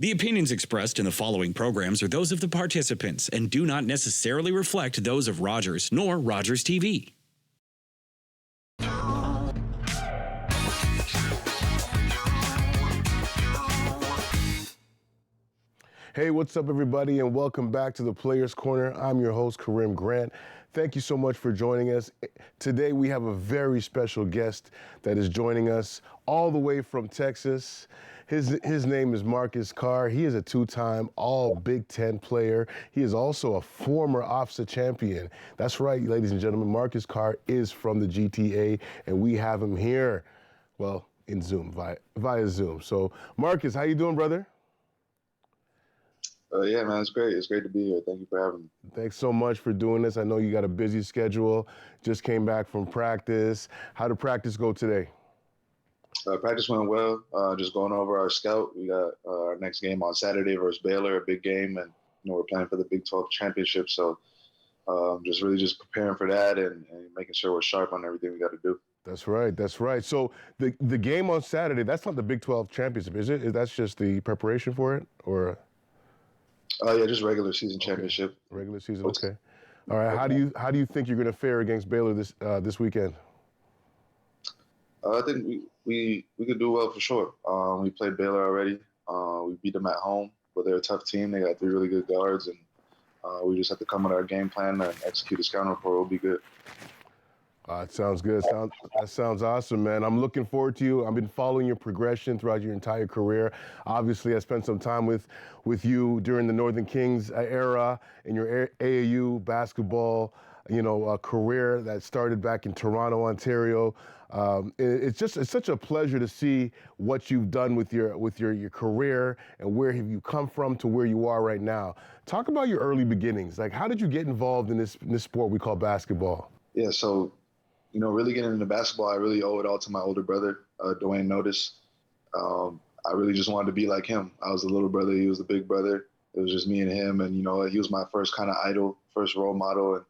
The opinions expressed in the following programs are those of the participants and do not necessarily reflect those of Rogers nor Rogers TV. Hey, what's up, everybody, and welcome back to the Players Corner. I'm your host, Karim Grant. Thank you so much for joining us. Today, we have a very special guest that is joining us all the way from Texas. His name is Marcus Carr. He is a two-time All-Big Ten player. He is also a former OFSA champion. That's right, ladies and gentlemen, Marcus Carr is from the GTA, and we have him here, well, in Zoom, via Zoom. So, Marcus, how you doing, brother? Yeah, man, it's great. It's great to be here. Thank you for having me. Thanks so much for doing this. I know you got a busy schedule. Just came back from practice. How did practice go today? Practice went well. Just going over our scout. We got our next game on Saturday versus Baylor, a big game, and we're playing for the Big 12 championship. So just really just preparing for that and making sure we're sharp on everything we got to do. That's right. That's right. So the game on Saturday, that's not the Big 12 championship, is it? That's just the preparation for it, or? Yeah, just regular season championship. Regular season, okay. All right. How do you think you're going to fare against Baylor this weekend? I think we could do well for sure. We played Baylor already. We beat them at home, but they're a tough team. They got 3 really good guards, and we just have to come with our game plan and execute the scouting report. We'll be good. It sounds good. That sounds awesome, man. I'm looking forward to you. I've been following your progression throughout your entire career. Obviously, I spent some time with you during the Northern Kings era in your AAU basketball, career that started back in Toronto, Ontario. It's such a pleasure to see what you've done with your career and where have you come from to where you are right now. Talk about your early beginnings. Like, how did you get involved in this sport we call basketball? Yeah, so really getting into basketball, I really owe it all to my older brother, Dwayne Notice. I really just wanted to be like him. I was the little brother. He was the big brother. It was just me and him. And, he was my first kind of idol, first role model, and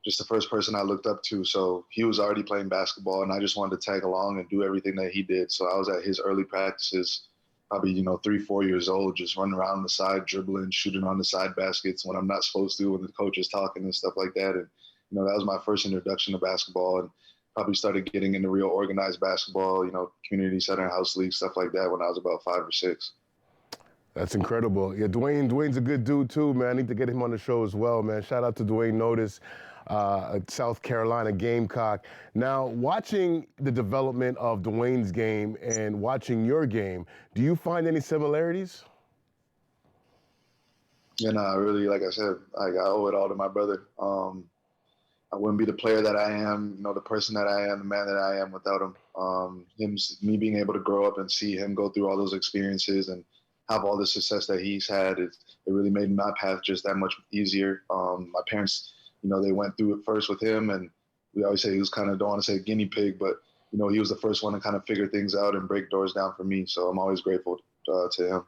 just the first person I looked up to. So he was already playing basketball, and I just wanted to tag along and do everything that he did. So I was at his early practices, probably, 3-4 years old, just running around the side, dribbling, shooting on the side baskets when I'm not supposed to, when the coach is talking and stuff like that. And that was my first introduction to basketball, and probably started getting into real organized basketball, community center, house league, stuff like that when I was about 5 or 6. That's incredible. Yeah, Dwayne's a good dude too, man. I need to get him on the show as well, man. Shout out to Dwayne Notice, South Carolina Gamecock. Now, watching the development of Dwayne's game and watching your game, do you find any similarities? Yeah, no, really, like I said, I owe it all to my brother. I wouldn't be the player that I am, the person that I am, the man that I am without him. Me being able to grow up and see him go through all those experiences and have all the success that he's had, it really made my path just that much easier. My parents, they went through it first with him, and we always say he was kind of, don't want to say guinea pig, but, he was the first one to kind of figure things out and break doors down for me. So I'm always grateful to him.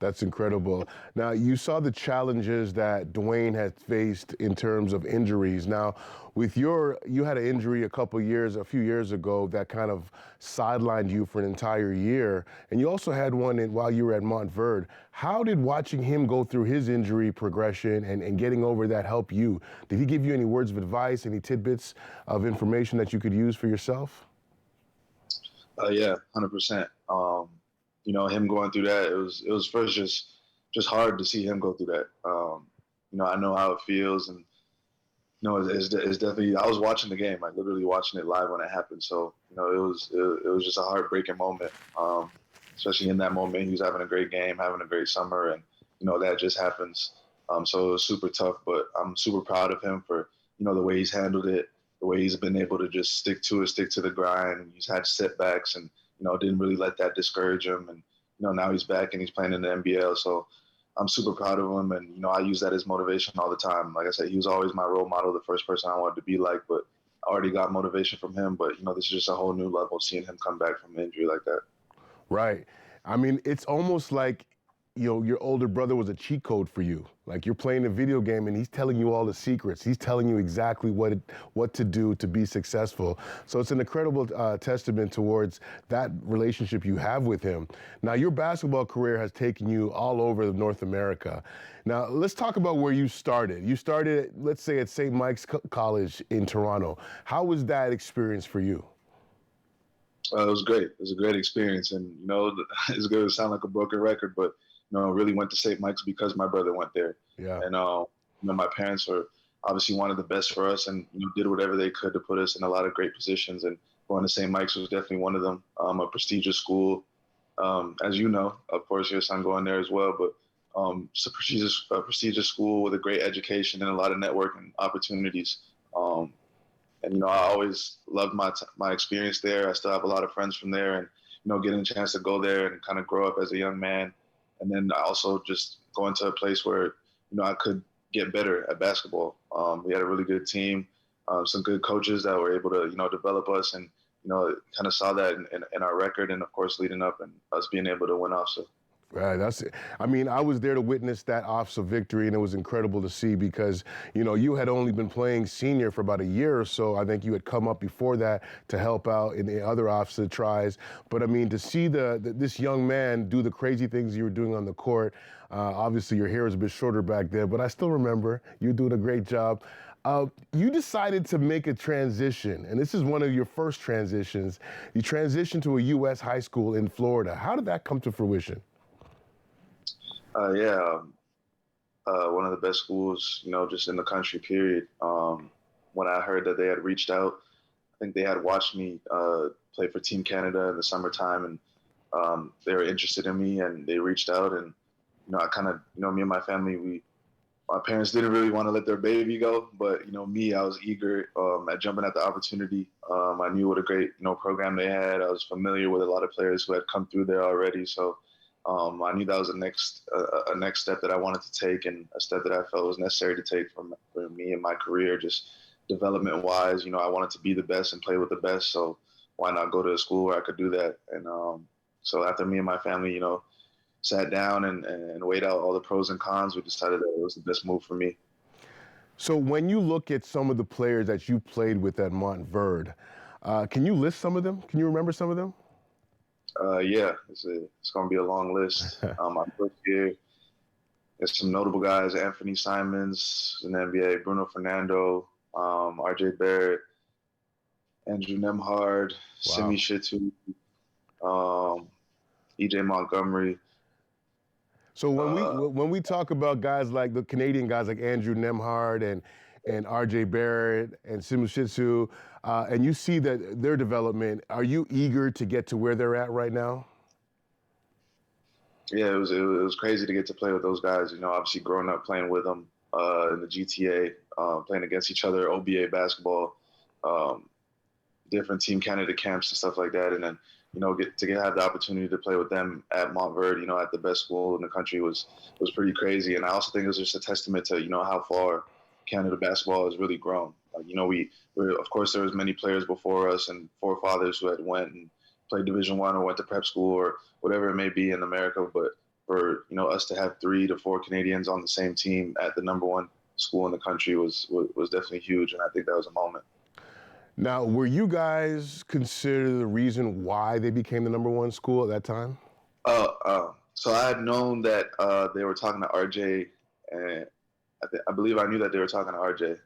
That's incredible. Now, you saw the challenges that Dwayne had faced in terms of injuries. Now, you had an injury a few years ago that kind of sidelined you for an entire year, and you also had one while you were at Montverde. How did watching him go through his injury progression and getting over that help you? Did he give you any words of advice, any tidbits of information that you could use for yourself? Yeah, 100%. Him going through that, it was first just hard to see him go through that. I know how it feels, and it's definitely. I was watching the game, like literally watching it live when it happened. So it was just a heartbreaking moment. Especially in that moment, he was having a great game, having a great summer, and that just happens. So it was super tough, but I'm super proud of him for the way he's handled it, the way he's been able to just stick to the grind. He's had setbacks and didn't really let that discourage him. And, now he's back and he's playing in the NBL. So I'm super proud of him. And, I use that as motivation all the time. Like I said, he was always my role model, the first person I wanted to be like, but I already got motivation from him. But, this is just a whole new level, seeing him come back from an injury like that. Right. I mean, it's almost like your older brother was a cheat code for you. Like, you're playing a video game and he's telling you all the secrets. He's telling you exactly what to do to be successful. So it's an incredible testament towards that relationship you have with him. Now, your basketball career has taken you all over North America. Now, let's talk about where you started. You started, let's say, at St. Mike's College in Toronto. How was that experience for you? It was great. It was a great experience. And, it's going to sound like a broken record, but, really went to St. Mike's because my brother went there. Yeah. And, my parents were obviously wanted the best for us and did whatever they could to put us in a lot of great positions. And going to St. Mike's was definitely one of them, a prestigious school. As you know, of course, your son going there as well, but it's a prestigious school with a great education and a lot of networking opportunities. And, I always loved my experience there. I still have a lot of friends from there, and, getting a chance to go there and kind of grow up as a young man. And then I also just going to a place where, I could get better at basketball. We had a really good team, some good coaches that were able to, develop us and, kind of saw that in our record and, of course, leading up and us being able to win also. Right, that's it. I mean, I was there to witness that OFSA victory, and it was incredible to see because, you had only been playing senior for about a year or so. I think you had come up before that to help out in the other OFSA tries. But, I mean, to see this young man do the crazy things you were doing on the court, obviously your hair was a bit shorter back then, but I still remember you doing a great job. You decided to make a transition, and this is one of your first transitions. You transitioned to a U.S. high school in Florida. How did that come to fruition? One of the best schools, just in the country, period. When I heard that they had reached out, I think they had watched me play for Team Canada in the summertime, and they were interested in me, and they reached out, and, I kind of, me and my family, my parents didn't really want to let their baby go, but, me, I was eager at jumping at the opportunity. I knew what a great, program they had. I was familiar with a lot of players who had come through there already, so I knew that was a next step that I wanted to take, and a step that I felt was necessary to take for me and my career, just development-wise. I wanted to be the best and play with the best, so why not go to a school where I could do that? And so after me and my family, sat down and weighed out all the pros and cons, we decided that it was the best move for me. So when you look at some of the players that you played with at Montverde, can you list some of them? Can you remember some of them? Yeah, it's going to be a long list. My first year, there's some notable guys: Anthony Simons in the NBA, Bruno Fernando, R.J. Barrett, Andrew Nemhard, Simi Shitu, E.J. Montgomery. So when we talk about guys like the Canadian guys like Andrew Nemhard and R.J. Barrett and Simi Shitu, and you see that their development, are you eager to get to where they're at right now? Yeah, it was crazy to get to play with those guys. Obviously growing up playing with them in the GTA, playing against each other, OBA basketball, different Team Canada camps and stuff like that, and then have the opportunity to play with them at Montverde, at the best school in the country was pretty crazy. And I also think it was just a testament to how far Canada basketball has really grown. Like, we're of course there was many players before us and forefathers who had went and played Division I or went to prep school or whatever it may be in America, but for us to have 3 to 4 Canadians on the same team at the number 1 school in the country was definitely huge, and I think that was a moment. Now, were you guys considered the reason why they became the number 1 school at that time? So I had known that they were talking to RJ, and I believe I knew that they were talking to RJ,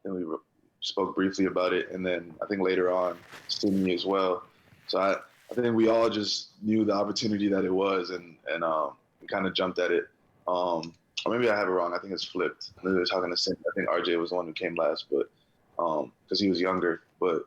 and we spoke briefly about it, and then I think later on, Sydney as well. So I think we all just knew the opportunity that it was, and we kind of jumped at it. Or maybe I have it wrong. I think it's flipped. They were talking to Sydney. I think RJ was the one who came last, but because he was younger. But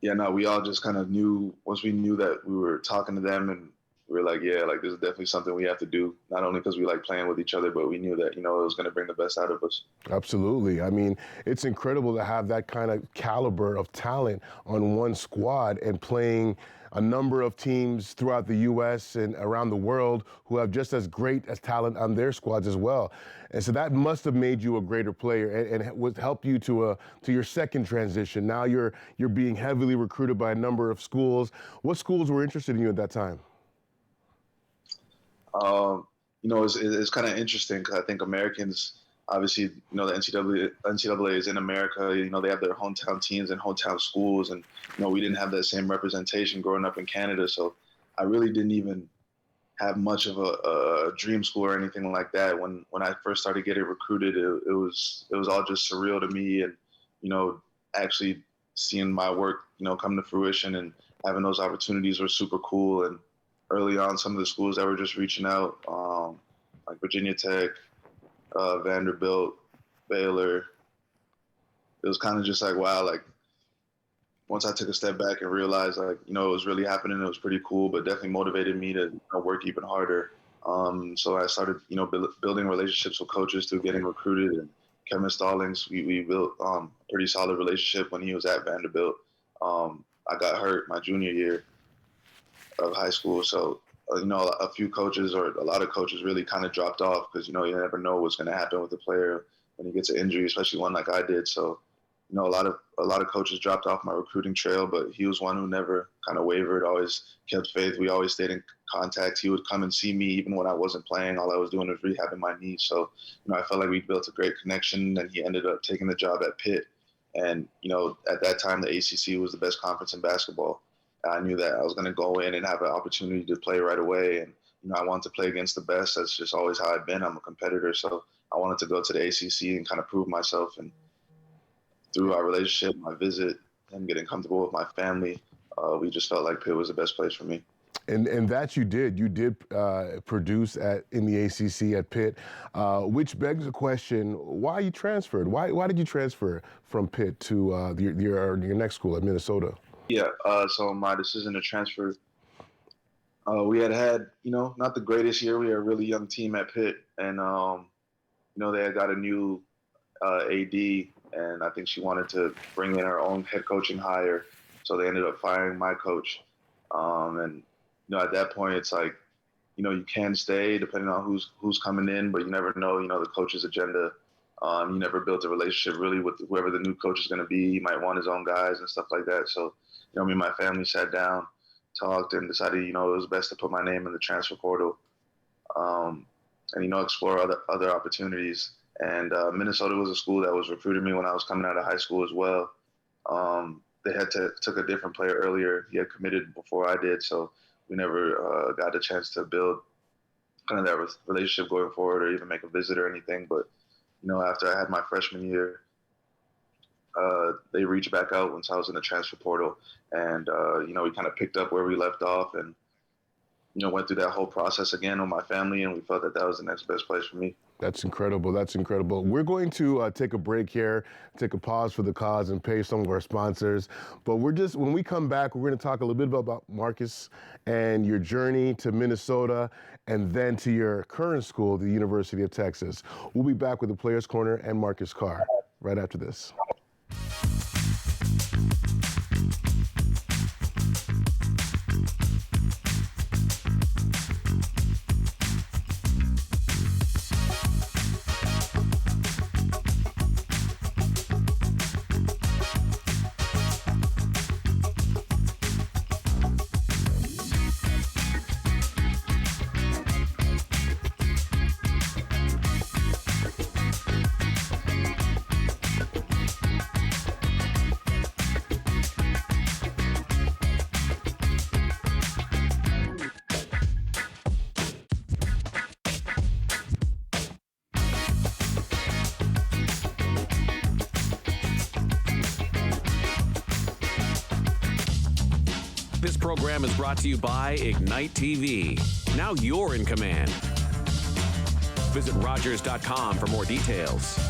yeah, no, we all just kind of knew, once we knew that we were talking to them, and we were like, yeah, like this is definitely something we have to do, not only because we like playing with each other, but we knew that, it was going to bring the best out of us. Absolutely. I mean, it's incredible to have that kind of caliber of talent on one squad and playing a number of teams throughout the U.S. and around the world who have just as great as talent on their squads as well. And so that must have made you a greater player and would help you to your second transition. Now you're being heavily recruited by a number of schools. What schools were interested in you at that time? It's kind of interesting because I think Americans, obviously, the NCAA is in America. They have their hometown teams and hometown schools, and we didn't have that same representation growing up in Canada. So I really didn't even have much of a dream school or anything like that. When I first started getting recruited, it was all just surreal to me, and actually seeing my work come to fruition and having those opportunities were super cool. And early on, some of the schools that were just reaching out, like Virginia Tech, Vanderbilt, Baylor, it was kind of just like, wow, like once I took a step back and realized like, it was really happening, it was pretty cool, but definitely motivated me to work even harder. So I started, building relationships with coaches through getting recruited. And Kevin Stallings, we built a pretty solid relationship when he was at Vanderbilt. I got hurt my junior year of high school. So, a few coaches or a lot of coaches really kind of dropped off because, you never know what's going to happen with the player when he gets an injury, especially one like I did. So, a lot of coaches dropped off my recruiting trail, but he was one who never kind of wavered, always kept faith. We always stayed in contact. He would come and see me even when I wasn't playing. All I was doing was rehabbing my knee. So, I felt like we built a great connection, and he ended up taking the job at Pitt. And, at that time, the ACC was the best conference in basketball. I knew that I was going to go in and have an opportunity to play right away. And, I wanted to play against the best. That's just always how I've been. I'm a competitor. So I wanted to go to the ACC and kind of prove myself. And through our relationship, my visit, and getting comfortable with my family, we just felt like Pitt was the best place for me. And that you did. You did produce in the ACC at Pitt, which begs the question, why you transferred? Why did you transfer from Pitt to your next school at Minnesota? Yeah, so my decision to transfer, we had not the greatest year. We were a really young team at Pitt, and they had got a new AD, and I think she wanted to bring in her own head coaching hire, so they ended up firing my coach. And at that point, it's like, you can stay depending on who's coming in, but you never know, the coach's agenda. You never built a relationship really with whoever the new coach is going to be. He might want his own guys and stuff like that. So, me and my family sat down, talked, and decided, it was best to put my name in the transfer portal, and, explore other opportunities. And Minnesota was a school that was recruiting me when I was coming out of high school as well. They took a different player earlier. He had committed before I did, so we never got a chance to build kind of that relationship going forward or even make a visit or anything. But, after I had my freshman year, they reached back out once I was in the transfer portal. And, we kind of picked up where we left off and, went through that whole process again with my family. And we felt that was the next best place for me. That's incredible. That's incredible. We're going to take a break here, take a pause for the cause and pay some of our sponsors. But when we come back, we're going to talk a little bit about Marcus and your journey to Minnesota and then to your current school, the University of Texas. We'll be back with the Players Corner and Marcus Carr right after this. This program is brought to you by Ignite TV. Now you're in command. Visit Rogers.com for more details.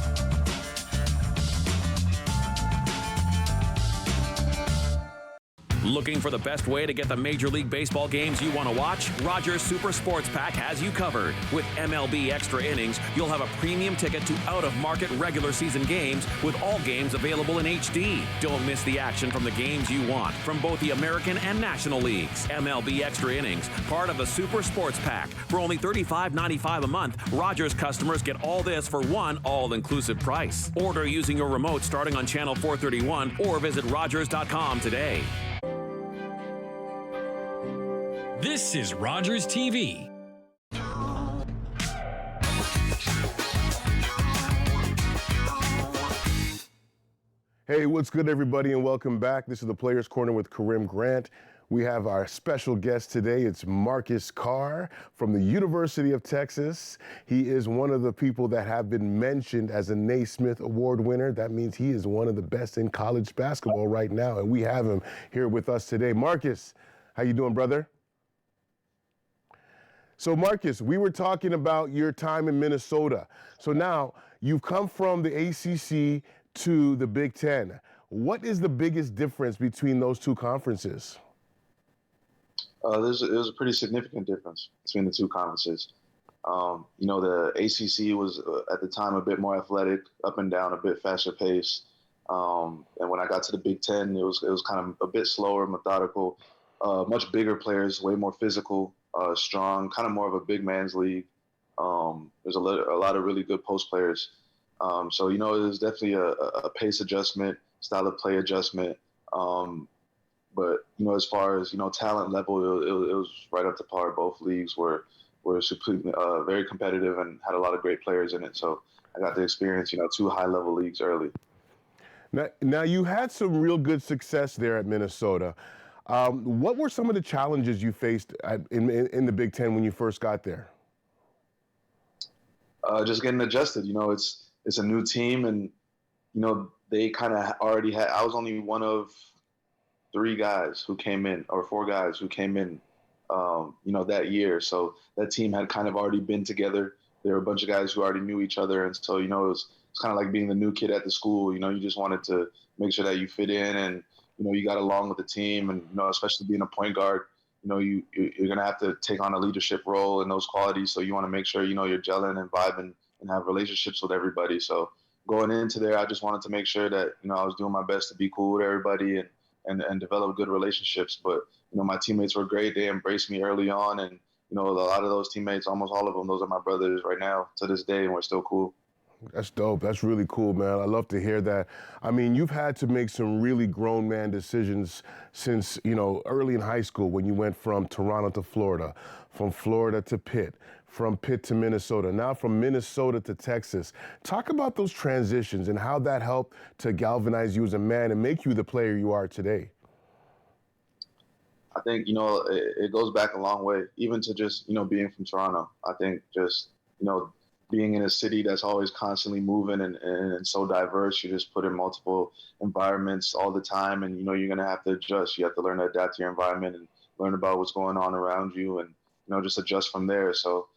Looking for the best way to get the Major League Baseball games you want to watch? Rogers Super Sports Pack has you covered. With MLB Extra Innings, you'll have a premium ticket to out-of-market regular season games with all games available in HD. Don't miss the action from the games you want from both the American and National Leagues. MLB Extra Innings, part of the Super Sports Pack. For only $35.95 a month, Rogers customers get all this for one all-inclusive price. Order using your remote starting on channel 431 or visit Rogers.com today. This is Rogers TV. Hey, what's good, everybody, and welcome back. This is the Players Corner with Karim Grant. We have our special guest today. It's Marcus Carr from the University of Texas. He is one of the people that have been mentioned as a Naismith Award winner. That means he is one of the best in college basketball right now, and we have him here with us today. Marcus, how you doing, brother? So, Marcus, we were talking about your time in Minnesota. So now you've come from the ACC to the Big Ten. What is the biggest difference between those two conferences? There's a pretty significant difference between the two conferences. The ACC was at the time a bit more athletic, up and down, a bit faster pace. And when I got to the Big Ten, it was kind of a bit slower, methodical, much bigger players, way more physical, strong, kind of more of a big man's league. There's a lot of really good post players. So it was definitely a pace adjustment, style of play adjustment. But as far as talent level, it was right up to par. Both leagues were very competitive and had a lot of great players in it. So I got to experience two high level leagues early. Now you had some real good success there at Minnesota. What were some of the challenges you faced in the Big Ten when you first got there? Just getting adjusted. It's a new team, and they kind of already had. I was only one of 3 guys who came in, or 4 guys who came in, that year. So that team had kind of already been together. There were a bunch of guys who already knew each other, and so it's kind of like being the new kid at the school. You just wanted to make sure that you fit in, and you got along with the team, and especially being a point guard. You're gonna have to take on a leadership role in those qualities. So you want to make sure you're gelling and vibing and have relationships with everybody. So going into there, I just wanted to make sure that I was doing my best to be cool with everybody and develop good relationships. But my teammates were great. They embraced me early on, and a lot of those teammates, almost all of them, those are my brothers right now to this day, and we're still cool. That's dope. That's really cool, man. I love to hear that. I mean, you've had to make some really grown man decisions since, early in high school when you went from Toronto to Florida, from Florida to Pitt, from Pitt to Minnesota, now from Minnesota to Texas. Talk about those transitions and how that helped to galvanize you as a man and make you the player you are today. I think, it goes back a long way, even to just, being from Toronto. I think just, being in a city that's always constantly moving and so diverse, you're just put in multiple environments all the time, and you're going to have to adjust. You have to learn to adapt to your environment and learn about what's going on around you, and just adjust from there. So,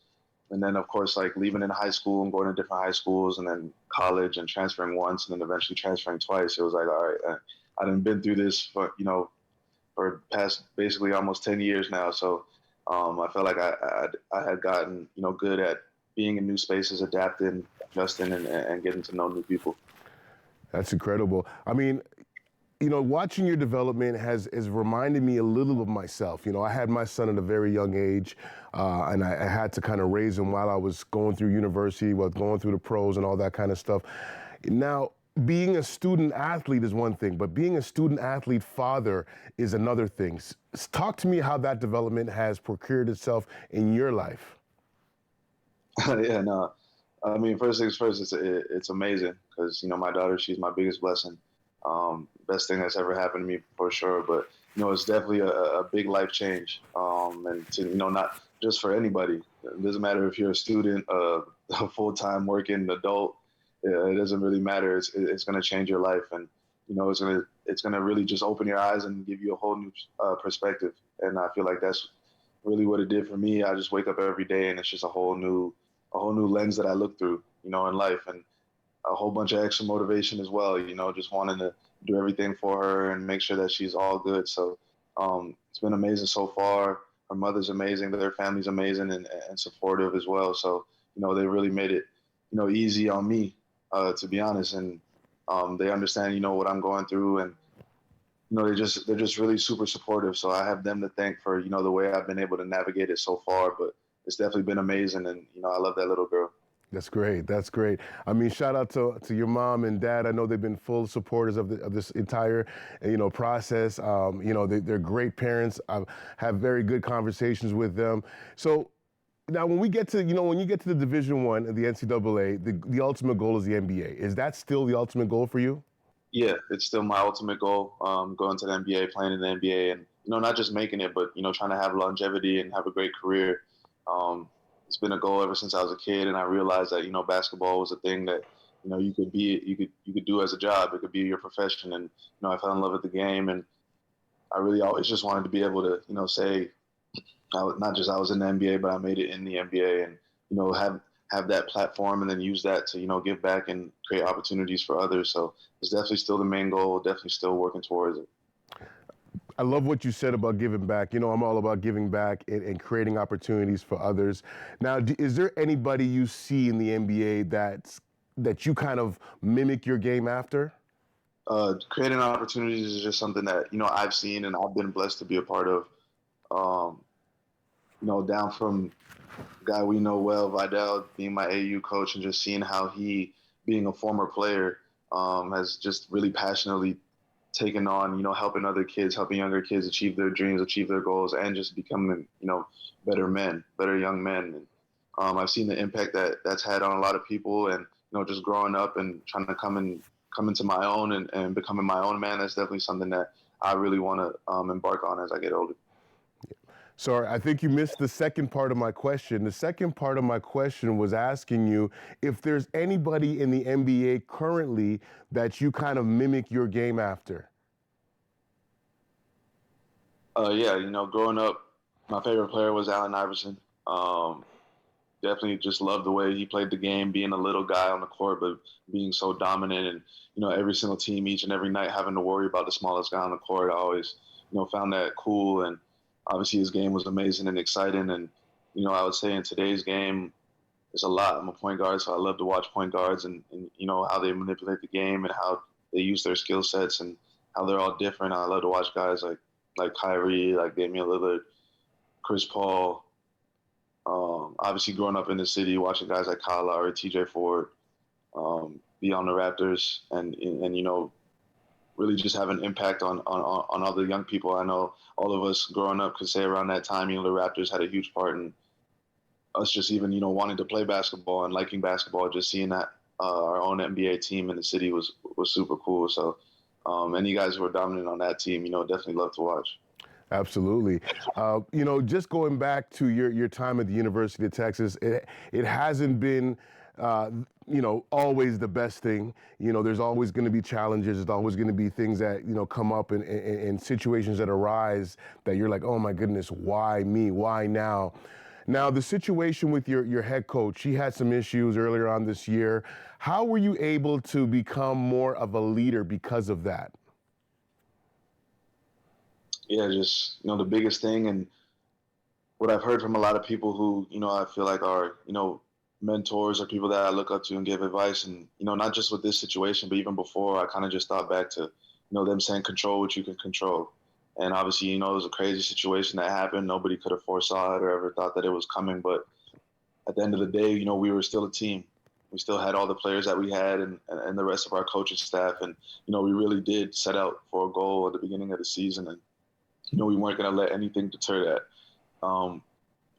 and then of course, like leaving in high school and going to different high schools, and then college and transferring once and then eventually transferring twice. It was like, all right, I done been through this for past basically almost 10 years now. So I felt like I had gotten good at being in new spaces, adapting, adjusting, and getting to know new people. That's incredible. I mean, watching your development has reminded me a little of myself. I had my son at a very young age, and I had to kind of raise him while I was going through university, while going through the pros and all that kind of stuff. Now, being a student athlete is one thing, but being a student athlete father is another thing. Talk to me how that development has procured itself in your life. Yeah, no. I mean, first things first, it's amazing because, my daughter, she's my biggest blessing. Best thing that's ever happened to me for sure. But, it's definitely a big life change. And to, not just for anybody. It doesn't matter if you're a student, a full-time working adult. It doesn't really matter. It's going to change your life. And, it's going to really just open your eyes and give you a whole new perspective. And I feel like that's really what it did for me. I just wake up every day and it's just a whole new lens that I look through, in life, and a whole bunch of extra motivation as well, just wanting to do everything for her and make sure that she's all good. So it's been amazing so far. Her mother's amazing, their family's amazing and supportive as well. So, they really made it, easy on me, to be honest. And they understand, what I'm going through, and, they're just really super supportive. So I have them to thank for, the way I've been able to navigate it so far, but it's definitely been amazing. And, I love that little girl. That's great. That's great. I mean, shout out to your mom and dad. I know they've been full supporters of this entire, process. They're great parents. I have very good conversations with them. So now when we get to, when you get to the Division I, the NCAA, the ultimate goal is the NBA. Is that still the ultimate goal for you? Yeah, it's still my ultimate goal. Going to the NBA, playing in the NBA, and not just making it, but trying to have longevity and have a great career. It's been a goal ever since I was a kid, and I realized that basketball was a thing that you could do as a job. It could be your profession, and I fell in love with the game, and I really always just wanted to be able to say not just I was in the NBA, but I made it in the NBA, and have that platform, and then use that to give back and create opportunities for others. So it's definitely still the main goal. Definitely still working towards it. I love what you said about giving back. I'm all about giving back and creating opportunities for others. Now, is there anybody you see in the NBA that you kind of mimic your game after? Creating opportunities is just something that I've seen and I've been blessed to be a part of. Down from a guy we know well, Vidal, being my AU coach, and just seeing how he, being a former player, has just really passionately taken on, helping other kids, helping younger kids achieve their dreams, achieve their goals, and just becoming, better men, better young men. And I've seen the impact that that's had on a lot of people, and just growing up and trying to come into my own and becoming my own man. That's definitely something that I really want to embark on as I get older. Sorry, I think you missed the second part of my question. The second part of my question was asking you if there's anybody in the NBA currently that you kind of mimic your game after. Yeah, growing up, my favorite player was Allen Iverson. Definitely just loved the way he played the game, being a little guy on the court, but being so dominant, and every single team, each and every night, having to worry about the smallest guy on the court. I always found that cool, and obviously his game was amazing and exciting. And I would say in today's game, there's a lot. I'm a point guard, so I love to watch point guards and how they manipulate the game and how they use their skill sets and how they're all different. I love to watch guys like Kyrie, like Damian Lillard, Chris Paul. Obviously, growing up in the city, watching guys like Kyle Lowry, TJ Ford, be on the Raptors, and really just have an impact on all the young people. I know all of us growing up could say around that time, the Raptors had a huge part in us just even, wanting to play basketball and liking basketball. Just seeing that our own NBA team in the city was super cool. So any guys who were dominant on that team, definitely love to watch. Absolutely. Just going back to your time at the University of Texas, it hasn't been, always the best thing. There's always going to be challenges. There's always going to be things that, come up and situations that arise that you're like, oh my goodness, why me? Why now? Now, the situation with your head coach, he had some issues earlier on this year. How were you able to become more of a leader because of that? Yeah, just, the biggest thing, and what I've heard from a lot of people who, I feel like are, mentors or people that I look up to and give advice. And, not just with this situation, but even before, I kind of just thought back to, them saying control what you can control. And obviously, it was a crazy situation that happened. Nobody could have foresaw it or ever thought that it was coming. But at the end of the day, we were still a team. We still had all the players that we had and the rest of our coaching staff. And, we really did set out for a goal at the beginning of the season. And, we weren't going to let anything deter that.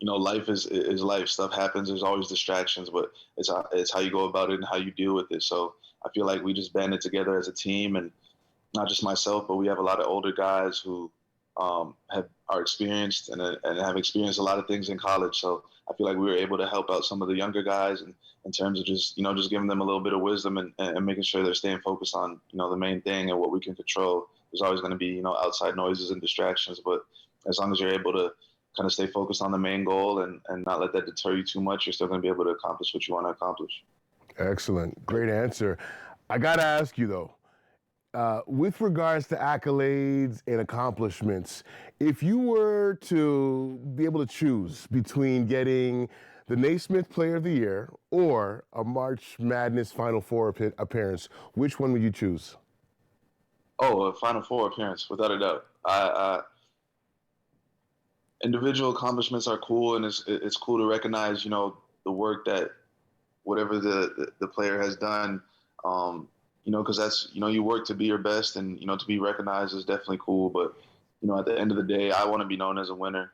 Life is life. Stuff happens. There's always distractions, but it's how you go about it and how you deal with it. So I feel like we just banded together as a team, and not just myself, but we have a lot of older guys who are experienced and have experienced a lot of things in college. So I feel like we were able to help out some of the younger guys, and in terms of just giving them a little bit of wisdom and making sure they're staying focused on the main thing and what we can control. There's always going to be outside noises and distractions, but as long as you're able to kind of stay focused on the main goal and not let that deter you too much, you're still going to be able to accomplish what you want to accomplish. Excellent. Great answer. I got to ask you, though, with regards to accolades and accomplishments, if you were to be able to choose between getting the Naismith Player of the Year or a March Madness Final Four appearance, which one would you choose? Oh, a Final Four appearance, without a doubt. Individual accomplishments are cool, and it's cool to recognize, the work that whatever the player has done, because that's, you work to be your best, and, to be recognized is definitely cool. But, at the end of the day, I want to be known as a winner.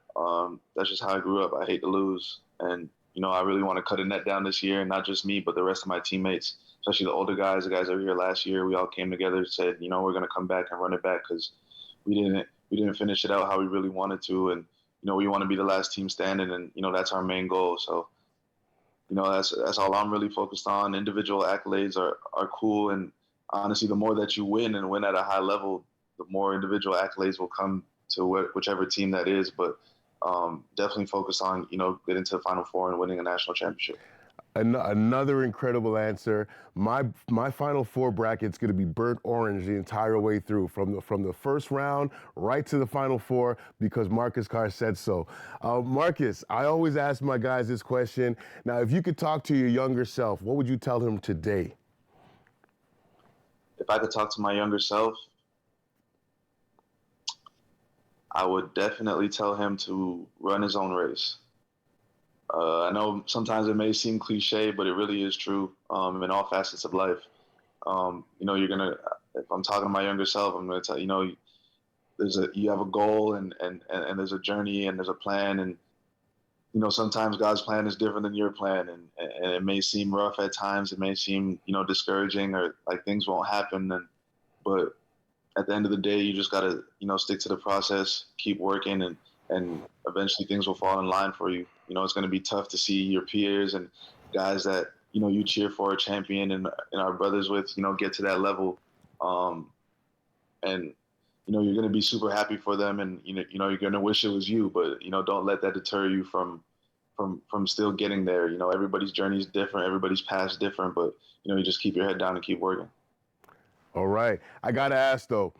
That's just how I grew up. I hate to lose. And, I really want to cut a net down this year, and not just me, but the rest of my teammates, especially the older guys, the guys that were here last year. We all came together and said, you know, we're going to come back and run it back because we didn't finish it out how we really wanted to. And, you know, we want to be the last team standing, and, you know, that's our main goal. So, you know, that's all I'm really focused on. Individual accolades are cool. And honestly, the more that you win and win at a high level, the more individual accolades will come to whichever team that is. But definitely focus on, you know, getting to the Final Four and winning a national championship. Another incredible answer. My Final Four bracket's going to be burnt orange the entire way through, from the first round right to the Final Four, because Marcus Carr said so. Marcus, I always ask my guys this question. Now, if you could talk to your younger self, what would you tell him today? If I could talk to my younger self, I would definitely tell him to run his own race. I know sometimes it may seem cliche, but it really is true in all facets of life. You know, if I'm talking to my younger self, I'm going to tell, you know, you have a goal and there's a journey and there's a plan. And, you know, sometimes God's plan is different than your plan. And it may seem rough at times. It may seem, you know, discouraging, or like things won't happen. But at the end of the day, you just got to, you know, stick to the process, keep working, and eventually things will fall in line for you. You know, it's going to be tough to see your peers and guys that, you know, you cheer for, a champion and our brothers with, you know, get to that level. And, you know, you're going to be super happy for them, and, you know, you're going to wish it was you, but, you know, don't let that deter you from still getting there. You know, everybody's journey is different. Everybody's path is different, but, you know, you just keep your head down and keep working. All right. I got to ask, though,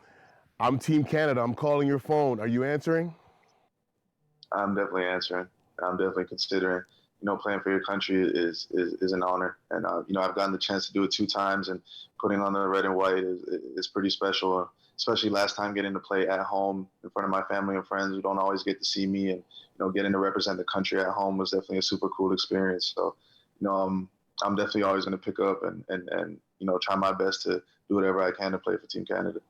I'm Team Canada. I'm calling your phone. Are you answering? I'm definitely answering. I'm definitely considering. You know, playing for your country is an honor, and you know, I've gotten the chance to do it 2 times, and putting on the red and white is pretty special. Especially last time, getting to play at home in front of my family and friends who don't always get to see me, and, you know, getting to represent the country at home was definitely a super cool experience. So, you know, I'm definitely always going to pick up and you know, try my best to do whatever I can to play for Team Canada.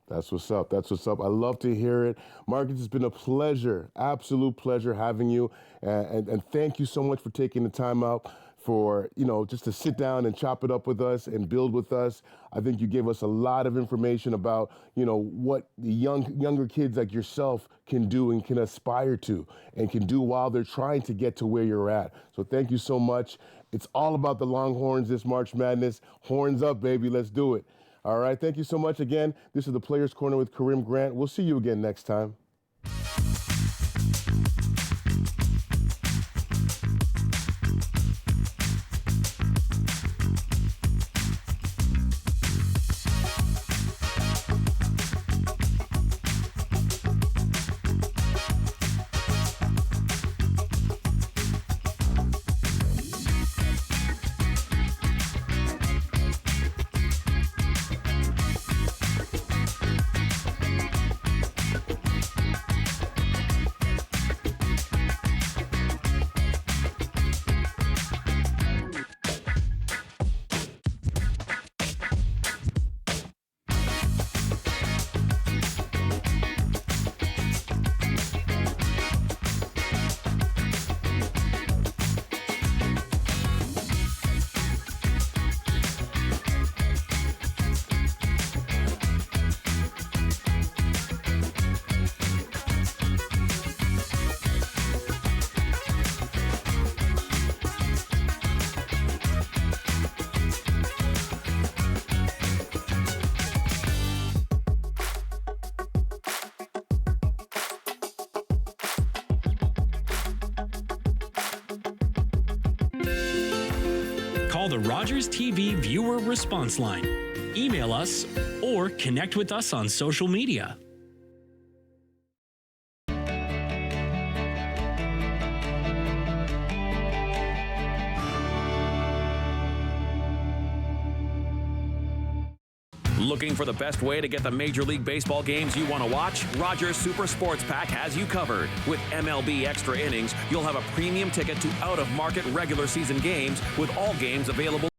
That's what's up. That's what's up. I love to hear it. Marcus, it's been a pleasure, absolute pleasure having you. And thank you so much for taking the time out for, you know, just to sit down and chop it up with us and build with us. I think you gave us a lot of information about, you know, what the younger kids like yourself can do and can aspire to and can do while they're trying to get to where you're at. So thank you so much. It's all about the Longhorns this March Madness. Horns up, baby. Let's do it. All right, thank you so much again. This is the Players Corner with Karim Grant. We'll see you again next time. Call the Rogers TV viewer response line. Email us or connect with us on social media. Looking for the best way to get the Major League Baseball games you want to watch? Rogers Super Sports Pack has you covered. With MLB Extra Innings, you'll have a premium ticket to out-of-market regular season games with all games available